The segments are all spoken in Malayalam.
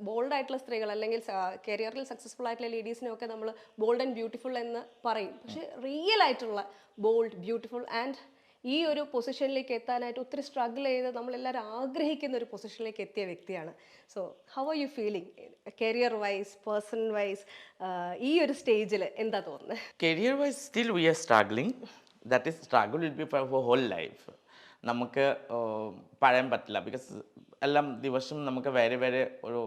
ബോൾഡ് ആയിട്ടുള്ള സ്ത്രീകൾ അല്ലെങ്കിൽ കരിയറിൽ സക്സസ്ഫുൾ ആയിട്ടുള്ള ലേഡീസിനെയൊക്കെ നമ്മൾ ബോൾഡ് ആൻഡ് ബ്യൂട്ടിഫുൾ എന്ന് പറയും. പക്ഷെ റിയൽ ആയിട്ടുള്ള ബോൾഡ്, ബ്യൂട്ടിഫുൾ ആൻഡ് ഈ ഒരു പൊസിഷനിലേക്ക് എത്താനായിട്ട് ഒത്തിരി സ്ട്രഗിൾ ചെയ്ത് നമ്മളെല്ലാവരും ആഗ്രഹിക്കുന്ന ഒരു പൊസിഷനിലേക്ക് എത്തിയ വ്യക്തിയാണ്. So how are you feeling career wise, person wise, ഈ ഒരു സ്റ്റേജിൽ എന്താ തോന്നുന്നത്? Career wise, still we are struggling. That is, struggle will be for our whole life. നമുക്ക് പറയാൻ പറ്റില്ല, ബിക്കോസ് എല്ലാം ദിവസം നമുക്ക് വേറെ വേറെ ഒരു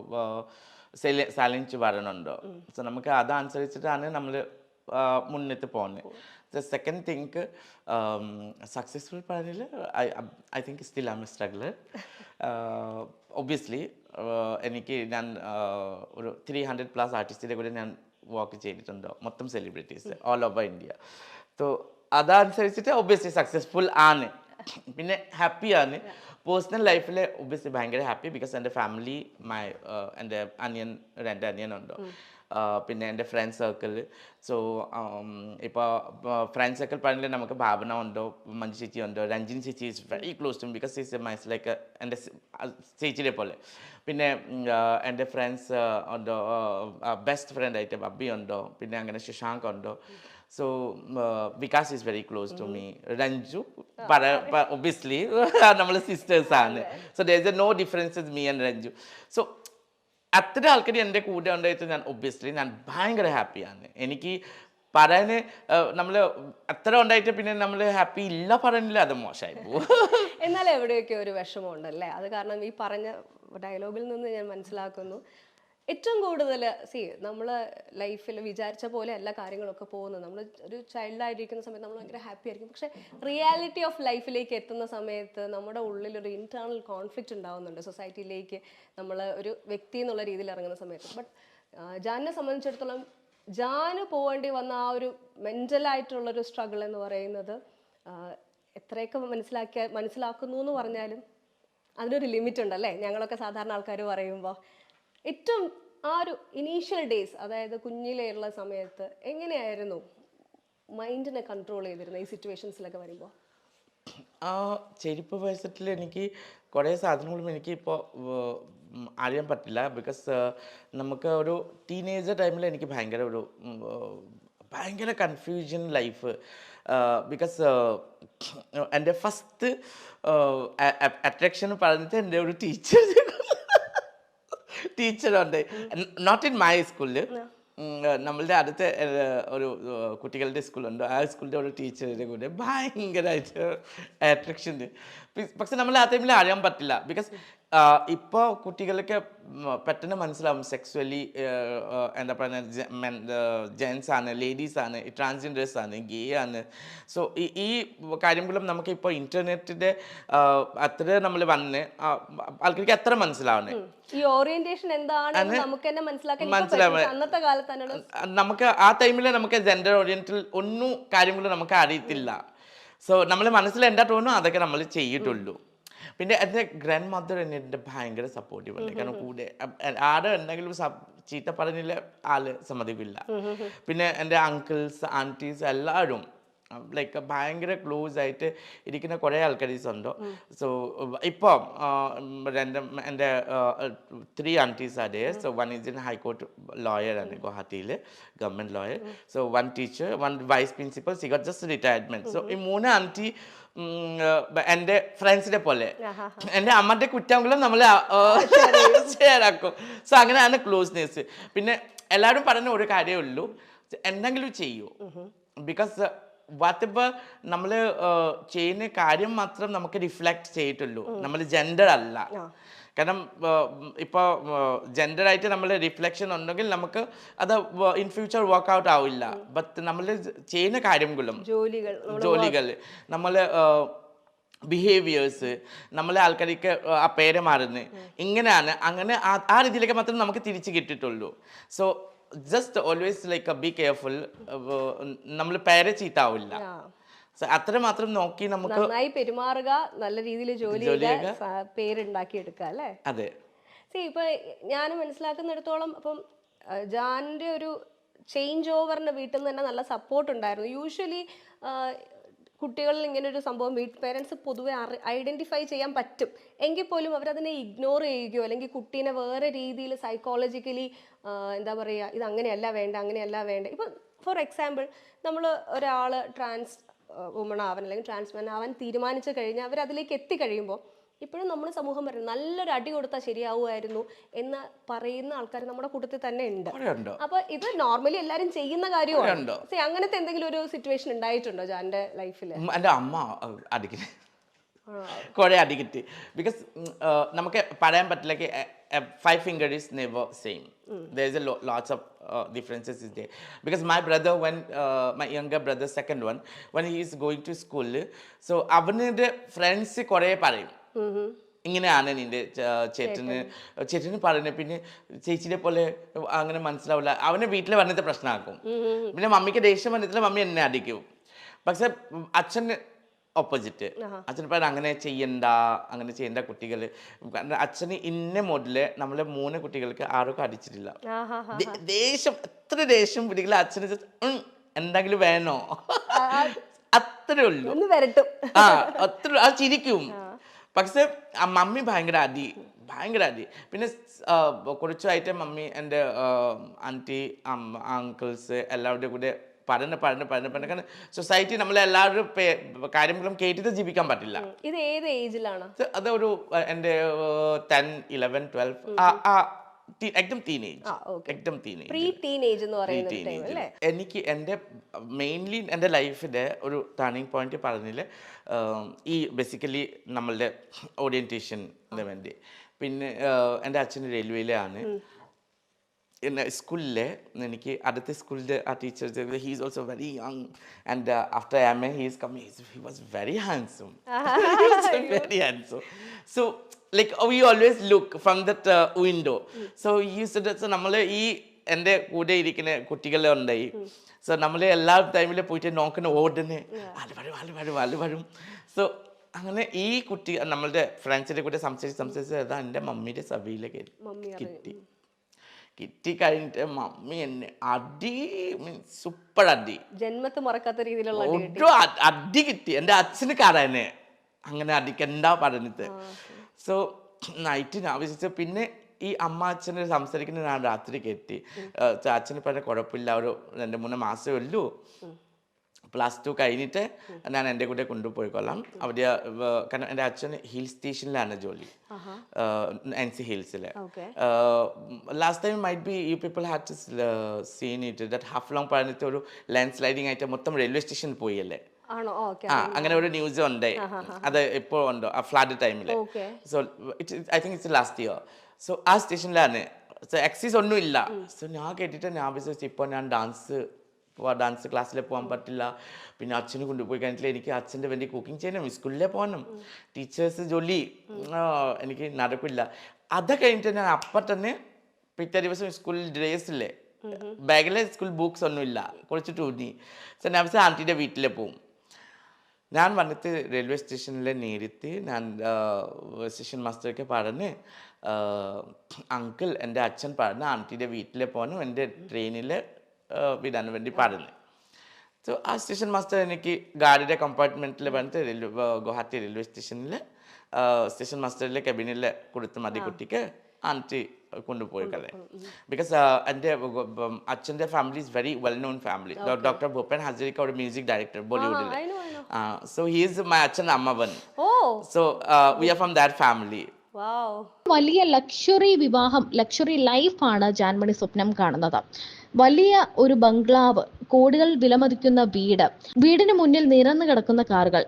ചലഞ്ച് വരണുണ്ട്. സോ നമുക്ക് അതനുസരിച്ചിട്ടാണ് നമ്മൾ മുന്നിട്ട് പോകുന്നത്. ദ സെക്കൻഡ് തിങ്ക് സക്സസ്ഫുൾ പറഞ്ഞില്ല, I think still I'm a struggler. Obviously എനിക്ക് ഞാൻ ഒരു 300+ ആർട്ടിസ്റ്റിൻ്റെ കൂടെ ഞാൻ വർക്ക് ചെയ്തിട്ടുണ്ട്, മൊത്തം celebrities all over India. So അതനുസരിച്ചിട്ട് ഒബ്വിയസ്ലി സക്സസ്ഫുൾ ആണ്, പിന്നെ ഹാപ്പിയാണ്. പേഴ്സണൽ ലൈഫിൽ ഒബ്വിയസ്ലി ഭയങ്കര ഹാപ്പി, ബിക്കോസ് എൻ്റെ ഫാമിലി, എൻ്റെ അനിയൻ, രണ്ട് അനിയനുണ്ട്. പിന്നെ എൻ്റെ ഫ്രണ്ട് സർക്കിൾ. സോ ഇപ്പോൾ ഫ്രണ്ട് സർക്കിൾ പറഞ്ഞാൽ നമുക്ക് ഭാവന ഉണ്ടോ, മഞ്ജു ചേച്ചി ഉണ്ടോ, രഞ്ജിനി ചേച്ചി is very close to me, because is mice like എൻ്റെ ചേച്ചിയെ പോലെ. പിന്നെ എൻ്റെ ഫ്രണ്ട്സ് ഉണ്ടോ, ബെസ്റ്റ് ഫ്രണ്ട് ആയിട്ട് ബബ്ബി ഉണ്ടോ, പിന്നെ അങ്ങനെ ശശാങ്ക് ഉണ്ടോ. So Vikas is very close to me. Ranju, obviously, നമ്മൾ സിസ്റ്റേഴ്സ് ആണ്. So there is no differences me and Ranju. So അത്ര ആൾക്കാർ എൻ്റെ കൂടെ ഉണ്ടായിട്ട് ഞാൻ ഒബ്വിയസ്ലി ഞാൻ ഭയങ്കര ഹാപ്പിയാണ്. എനിക്ക് പറയാൻ നമ്മൾ അത്ര ഉണ്ടായിട്ട് പിന്നെ നമ്മൾ ഹാപ്പി ഇല്ല പറയുന്നില്ല, അത് മോശമായി പോകും. എന്നാൽ എവിടെയൊക്കെ ഒരു വിഷമമുണ്ടല്ലേ? അത് കാരണം ഈ പറഞ്ഞ ഡയലോഗിൽ നിന്ന് ഞാൻ മനസ്സിലാക്കുന്നു, ഏറ്റവും കൂടുതൽ നമ്മൾ ലൈഫിൽ വിചാരിച്ച പോലെ എല്ലാ കാര്യങ്ങളൊക്കെ പോകുന്നത്. നമ്മൾ ഒരു ചൈൽഡായിരിക്കുന്ന സമയത്ത് നമ്മൾ ഭയങ്കര ഹാപ്പി ആയിരിക്കും. പക്ഷേ റിയാലിറ്റി ഓഫ് ലൈഫിലേക്ക് എത്തുന്ന സമയത്ത് നമ്മുടെ ഉള്ളിലൊരു ഇൻറ്റേർണൽ കോൺഫ്ലിക്റ്റ് ഉണ്ടാവുന്നുണ്ട്. സൊസൈറ്റിയിലേക്ക് നമ്മൾ ഒരു വ്യക്തി എന്നുള്ള രീതിയിൽ ഇറങ്ങുന്ന സമയത്ത്. ബട്ട് ജാനിനെ സംബന്ധിച്ചിടത്തോളം ജാന് പോകേണ്ടി വന്ന ആ ഒരു മെൻ്റലായിട്ടുള്ളൊരു സ്ട്രഗിൾ എന്ന് പറയുന്നത് എത്രയൊക്കെ മനസ്സിലാക്കുന്നു എന്ന് പറഞ്ഞാലും അതിനൊരു ലിമിറ്റ് ഉണ്ടല്ലേ? ഞങ്ങളൊക്കെ സാധാരണ ആൾക്കാർ പറയുമ്പോൾ ഏറ്റവും ആ ഒരു ഇനീഷ്യൽ ഡേയ്സ്, അതായത് കുഞ്ഞിലെയുള്ള സമയത്ത് എങ്ങനെയായിരുന്നു മൈൻഡിനെ കൺട്രോൾ ചെയ്തിരുന്നത് ഈ സിറ്റുവേഷൻസിലൊക്കെ വരുമ്പോൾ? ആ ചെരുപ്പ് വയസ്സിൽ എനിക്ക് കുറേ സാധനങ്ങളും എനിക്ക് ഇപ്പോൾ അറിയാൻ പറ്റില്ല, ബിക്കോസ് നമുക്ക് ഒരു ടീനേജർ ടൈമിൽ എനിക്ക് ഭയങ്കര കൺഫ്യൂഷൻ ലൈഫ്. ബിക്കോസ് എൻ്റെ ഫസ്റ്റ് അട്രാക്ഷൻ പറഞ്ഞിട്ട് എൻ്റെ ഒരു ടീച്ചറുണ്ട്, നോട്ട് ഇൻ മൈ സ്കൂളിൽ, നമ്മളുടെ അടുത്ത ഒരു കുട്ടികളുടെ സ്കൂളുണ്ട്, ആ സ്കൂളിൻ്റെ ഒരു ടീച്ചറിൻ്റെ കൂടെ ഭയങ്കരമായിട്ട് അട്രാക്ഷൻ. പക്ഷെ നമ്മൾ ആ ടൈമിൽ അറിയാൻ പറ്റില്ല, ബിക്കോസ് ഇപ്പോൾ കുട്ടികൾക്ക് പെട്ടെന്ന് മനസ്സിലാവും സെക്സ്വലി എന്താ പറയുക, ജെൻസ് ആണ്, ലേഡീസ് ആണ്, ട്രാൻസ്ജെൻഡേഴ്സ് ആണ്, ഗേ ആണ്. സോ ഈ കാര്യങ്ങളും നമുക്ക് ഇപ്പോൾ ഇൻ്റർനെറ്റിൻ്റെ അത്ര നമ്മൾ വന്ന് ആൾക്കാർക്ക് അത്ര മനസ്സിലാവുന്നത്. ഈ ഓറിയന്റേഷൻ എന്താണെന്ന് നമുക്ക് തന്നെ മനസ്സിലാക്കാൻ അന്നത്തെ കാലത്താണ്. നമുക്ക് ആ ടൈമിൽ നമുക്ക് ജെൻഡർ ഓറിയന്റൽ ഒന്നും കാര്യങ്ങളും നമുക്ക് അറിയത്തില്ല. സോ നമ്മൾ മനസ്സിൽ എന്താ തോന്നുന്നു അതൊക്കെ നമ്മൾ ചെയ്തിട്ടുള്ളൂ. പിന്നെ എൻ്റെ ഗ്രാൻഡ് മദർ എൻ്റെ ഭയങ്കര സപ്പോർട്ടീവ് ഉണ്ട്, കാരണം കൂടെ ആടെ എന്തെങ്കിലും ചീത്ത പറഞ്ഞില്ല ആള് സമ്മതിക്കില്ല. പിന്നെ എൻ്റെ അങ്കിൾസ്, ആൻറ്റീസ് എല്ലാവരും ലൈക്ക് ഭയങ്കര ക്ലോസ് ആയിട്ട് ഇരിക്കുന്ന കുറേ ആൾക്കാരീസ് ഉണ്ട്. സോ ഇപ്പം എൻ്റെ 3 ആൻറ്റീസ് ആണ്. So 1 is in high court lawyer ആണ്, ഗുവാഹത്തിയിൽ government lawyer. So 1 teacher, 1 vice principal, she got just retirement. So ഈ 3 ആൻറ്റി എൻ്റെ ഫ്രണ്ട്സിനെ പോലെ, എൻ്റെ അമ്മൻ്റെ കുറ്റങ്ങളും നമ്മൾ ഷെയർ ആക്കും. സോ അങ്ങനെയാണ് ക്ലോസ്നെസ്. പിന്നെ എല്ലാവരും പറയുന്ന ഒരു കാര്യമേ ഉള്ളൂ, എന്തെങ്കിലും ചെയ്യൂ, ബിക്കോസ് വാട്ടെവർ നമ്മൾ ചെയ്യുന്ന കാര്യം മാത്രം നമുക്ക് റിഫ്ലക്റ്റ് ചെയ്തിട്ടുള്ളൂ, നമ്മൾ ജെൻഡർ അല്ല. കാരണം ഇപ്പോൾ ജെൻഡറായിട്ട് നമ്മൾ റിഫ്ലക്ഷൻ ഉണ്ടെങ്കിൽ നമുക്ക് അത് ഇൻ ഫ്യൂച്ചർ വർക്ക്ഔട്ട് ആവില്ല. ബട്ട് നമ്മൾ ചെയ്യുന്ന കാര്യങ്ങളും ജോലികൾ, നമ്മൾ ബിഹേവിയേഴ്സ്, നമ്മളെ ആൾക്കാർക്ക് ആ പേര് മാറുന്നത് ഇങ്ങനെയാണ്, അങ്ങനെ ആ രീതിയിലേക്ക് മാത്രം നമുക്ക് തിരിച്ച് കിട്ടിയിട്ടുള്ളൂ. So just always like be careful, നമ്മൾ പേരെ ചീത്താവില്ല. അത്ര മാത്രം നോക്കി നമുക്ക് നന്നായി പെരുമാറുക, നല്ല രീതിയിൽ ജോലി പേരുണ്ടാക്കി എടുക്കുക അല്ലേ? അതെ. ഇപ്പൊ ഞാൻ മനസ്സിലാക്കുന്നിടത്തോളം അപ്പം ജാനിന്റെ ഒരു ചേഞ്ച് ഓവറിന് വീട്ടിൽ നിന്ന് തന്നെ നല്ല സപ്പോർട്ട് ഉണ്ടായിരുന്നു. യൂഷ്വലി കുട്ടികളിൽ ഇങ്ങനെ ഒരു സംഭവം പേരൻസ് പൊതുവെ ഐഡന്റിഫൈ ചെയ്യാൻ പറ്റും എങ്കിൽ പോലും അവരതിനെ ഇഗ്നോർ ചെയ്യുകയോ അല്ലെങ്കിൽ കുട്ടീനെ വേറെ രീതിയിൽ സൈക്കോളജിക്കലി എന്താ പറയുക ഇത് അങ്ങനെയല്ല വേണ്ട ഇപ്പം ഫോർ എക്സാമ്പിൾ നമ്മൾ ഒരാൾ ട്രാൻസ് വുമൺ ആവാൻ അല്ലെങ്കിൽ ട്രാൻസ്മാൻ ആവാൻ തീരുമാനിച്ചു കഴിഞ്ഞാൽ അവരതിലേക്ക് എത്തിക്കഴിയുമ്പോൾ ഇപ്പോഴും നമ്മുടെ സമൂഹം പറയുന്നത് നല്ലൊരു അടി കൊടുത്താൽ ശരിയാവുമായിരുന്നു എന്ന് പറയുന്ന ആൾക്കാർ നമ്മുടെ കൂട്ടത്തിൽ തന്നെ ഉണ്ട്. അപ്പൊ ഇത് നോർമലി എല്ലാരും ചെയ്യുന്ന കാര്യമാണ്. അങ്ങനത്തെ എന്തെങ്കിലും ഒരു സിറ്റുവേഷൻ ഉണ്ടായിട്ടുണ്ടോ ജാന്റെ ലൈഫിൽ? എൻ്റെ അമ്മ അടിക്കട്ടെ കുറെ അടിക്കട്ടെ ബിക്കോസ് നമുക്ക് പറയാൻ പറ്റില്ല 5 finger is never same. There is lots of differences is there because my brother my younger brother second one when he is going to school so അവന്റെ ഫ്രണ്ട്സ് കുറെ പറയും ഇങ്ങനെയാണ് നിന്റെ ചേട്ടന് പറയുന്നത് പിന്നെ ചേച്ചിനെ പോലെ അങ്ങനെ മനസ്സിലാവില്ല അവനെ വീട്ടിൽ വന്നിട്ട് പ്രശ്നമാക്കും പിന്നെ മമ്മിക്ക് ദേഷ്യം വന്നിട്ടില്ല മമ്മി എന്നെ അടിക്കും പക്ഷെ അച്ഛന് ഓപ്പോസിറ്റ് അച്ഛൻ പറയാൻ അങ്ങനെ ചെയ്യണ്ട കുട്ടികൾ അച്ഛന് ഇന്ന മുതല് നമ്മളെ 3 കുട്ടികൾക്ക് ആർക്കും അടിച്ചിട്ടില്ല ദേഷ്യം എത്ര ദേഷ്യം പിടിക്കില്ല അച്ഛന് എന്തെങ്കിലും വേണോ അത്രേ ഉള്ളൂ അത്ര ആ ചിരിക്കും പക്ഷെ മമ്മി ഭയങ്കര അടി പിന്നെ കുറച്ചായിട്ട് മമ്മി എൻ്റെ ആൻറ്റി അങ്കിൾസ് എല്ലാവരുടെ കൂടെ പഠന കാരണം സൊസൈറ്റി നമ്മളെല്ലാവരും കാര്യങ്ങളും കേട്ടിട്ട് ജീവിക്കാൻ പറ്റില്ല. ഇത് ഏത് ഏജിലാണ്? അതൊരു എൻ്റെ 10, 11, 12 എക്ദം ടീനേജ് എനിക്ക് എൻ്റെ മെയിൻലി എൻ്റെ ലൈഫിൻ്റെ ഒരു ടേണിംഗ് പോയിന്റ് പറഞ്ഞില്ല ഈ ബേസിക്കലി നമ്മളുടെ ഓറിയന്റേഷന് വേണ്ടി. പിന്നെ എൻ്റെ അച്ഛൻ റെയിൽവേയിലാണ്. സ്കൂളിലെ എനിക്ക് അടുത്ത സ്കൂളിലെ ആ teacher he is also very young and after MA he was very handsome. Very handsome. So like we always look from that window. So നമ്മൾ ഈ എൻ്റെ കൂടെ ഇരിക്കുന്ന കുട്ടികളെ ഉണ്ടായി സോ നമ്മൾ എല്ലാ ടൈമിൽ പോയിട്ട് നോക്കുന്ന ഓടുന്ന ആള് വരും സോ അങ്ങനെ ഈ കുട്ടി നമ്മളുടെ ഫ്രണ്ട്സിൻ്റെ കൂടെ സംസാരിച്ച് അതാ എൻ്റെ മമ്മിയുടെ സഭയിലേക്ക് കിട്ടി കഴിഞ്ഞിട്ട് മമ്മി എന്നെ അടി സൂപ്പർ അടി ജന്മത്ത് മറക്കാത്ത രീതിയിലുള്ള അടി കിട്ടി എൻ്റെ അച്ഛന് കാണാനെ അങ്ങനെ അടിക്കണ്ട പറഞ്ഞിട്ട് സോ നൈറ്റ് ഞാൻ വിശ്വസിച്ചു പിന്നെ ഈ അമ്മ അച്ഛനെ സംസാരിക്കുന്ന ഞാൻ രാത്രി കെട്ടി അച്ഛന് പറഞ്ഞ കുഴപ്പമില്ല ഒരു 2-3 മാസമേ ഉള്ളൂ +2 കഴിഞ്ഞിട്ട് ഞാൻ എൻ്റെ കൂടെ കൊണ്ടുപോയിക്കൊള്ളാം അവിടെ കാരണം എൻ്റെ അച്ഛൻ ഹിൽ സ്റ്റേഷനിലാണ് ജോലി NC ഹിൽസിൽ last time might be you people had to seen it that Haflong പറഞ്ഞിട്ട് ഒരു ലാൻഡ് സ്ലൈഡിങ് ആയിട്ട് മൊത്തം റെയിൽവേ സ്റ്റേഷൻ പോയല്ലേ അങ്ങനെ ഒരു ന്യൂസ് ഉണ്ട് അത് ഇപ്പോൾ ഉണ്ടോ ആ ഫ്ലഡ് ടൈമിൽ so I think it's last year so ആ സ്റ്റേഷനിലാണ് സോ ആക്സസ് ഒന്നും ഇല്ല സോ ഞാൻ കേട്ടിട്ട് ഞാൻ വിചാരിച്ചു ഇപ്പോൾ ഞാൻ ഡാൻസ് ക്ലാസ്സിൽ പോകാൻ പറ്റില്ല പിന്നെ അച്ഛന് കൊണ്ടുപോയി കഴിഞ്ഞിട്ട് എനിക്ക് അച്ഛൻ്റെ വേണ്ടി കുക്കിംഗ് ചെയ്യണം സ്കൂളിൽ പോകണം ടീച്ചേഴ്സ് ജോലി എനിക്ക് നടക്കില്ല അത് കഴിഞ്ഞിട്ട് ഞാൻ അപ്പം തന്നെ പിറ്റേ ദിവസം സ്കൂളിൽ ഡ്രേസില്ലേ ബാഗിലെ സ്കൂൾ ബുക്സ് ഒന്നുമില്ല കുറച്ച് ടൂന്നി സോ ഞാൻ ആൻറ്റിയുടെ വീട്ടിൽ പോവും ഞാൻ വന്നിട്ട് റെയിൽവേ സ്റ്റേഷനിൽ നേരിട്ട് ഞാൻ സ്റ്റേഷൻ മാസ്റ്റർക്ക് പറഞ്ഞ് അങ്കിൾ എൻ്റെ അച്ഛൻ പറഞ്ഞ് ആൻറ്റിയുടെ വീട്ടിൽ പോകണം എൻ്റെ ട്രെയിനിൽ വിടാൻ വേണ്ടി പറഞ്ഞു സോ ആ സ്റ്റേഷൻ മാസ്റ്റർ എനിക്ക് ഗാഡിയുടെ കമ്പാർട്ട്മെൻറ്റിൽ വന്നിട്ട് ഗുവാഹത്തി റെയിൽവേ സ്റ്റേഷനിൽ സ്റ്റേഷൻ മാസ്റ്ററിലെ കബിനിൽ കൊടുത്ത് മതി കുട്ടിക്ക് ആൻറ്റി കൊണ്ടുപോയി കളെ ബിക്കോസ് എൻ്റെ അച്ഛൻ്റെ family is very well known family doctor Bhupen Hazarika ഒരു മ്യൂസിക് ഡയറക്ടർ ബോളിവുഡിൽ സോ ഹി ഈസ് മൈ അച്ഛൻ അമ്മവൻ so we are from that family. വലിയ ലക്ഷറി ലൈഫാണ് ജാൻമണി സ്വപ്നം കാണുന്നത്. വലിയ ഒരു ബംഗ്ലാവ്, കോടികൾ വിലമതിക്കുന്ന വീടിന് മുന്നിൽ നിരന്നു കിടക്കുന്ന കാറുകൾ.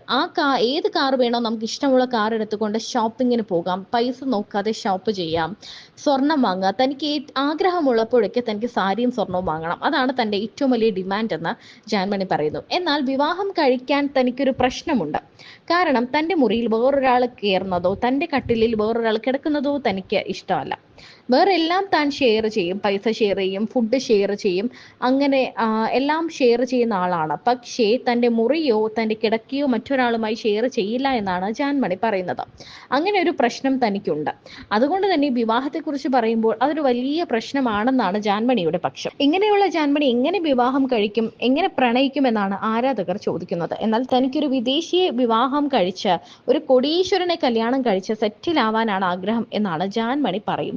ഏത് കാർ വേണോ നമുക്ക് ഇഷ്ടമുള്ള കാർ എടുത്തുകൊണ്ട് ഷോപ്പിങ്ങിന് പോകാം, പൈസ നോക്കാതെ ഷോപ്പ് ചെയ്യാം, സ്വർണം വാങ്ങുക. തനിക്ക് ആഗ്രഹമുള്ളപ്പോഴൊക്കെ തനിക്ക് സാരിയും സ്വർണവും വാങ്ങണം. അതാണ് തൻ്റെ ഏറ്റവും വലിയ ഡിമാൻഡ് എന്ന് ജാൻമണി പറയുന്നു. എന്നാൽ വിവാഹം കഴിക്കാൻ തനിക്കൊരു പ്രശ്നമുണ്ട്. കാരണം തൻ്റെ മുറിയിൽ വേറൊരാൾ കയറുന്നതോ തൻ്റെ കട്ടിലിൽ വേറൊരാൾ കിടക്കുന്നതോ തനിക്ക് ഇഷ്ടമല്ല. വേറെ എല്ലാം താൻ ഷെയർ ചെയ്യും, പൈസ ഷെയർ ചെയ്യും, ഫുഡ് ഷെയർ ചെയ്യും, അങ്ങനെ എല്ലാം ഷെയർ ചെയ്യുന്ന ആളാണ്. പക്ഷേ തൻ്റെ മുറിയോ തൻ്റെ കിടക്കയോ മറ്റൊരാളുമായി ഷെയർ ചെയ്യില്ല എന്നാണ് ജാൻമണി പറയുന്നത്. അങ്ങനെ ഒരു പ്രശ്നം തനിക്കുണ്ട്. അതുകൊണ്ട് തന്നെ വിവാഹത്തെക്കുറിച്ച് പറയുമ്പോൾ അതൊരു വലിയ പ്രശ്നമാണെന്നാണ് ജാൻമണിയുടെ പക്ഷം. ഇങ്ങനെയുള്ള ജാൻമണി എങ്ങനെ വിവാഹം കഴിക്കും, എങ്ങനെ പ്രണയിക്കും എന്നാണ് ആരാധകർ ചോദിക്കുന്നത്. എന്നാൽ തനിക്കൊരു വിദേശിയെ വിവാഹം കഴിച്ച് ഒരു കോടീശ്വരനെ കല്യാണം കഴിച്ച് സെറ്റിൽ ആവാനാണ് ആഗ്രഹം എന്നാണ് ജാൻമണി പറയുന്നത്.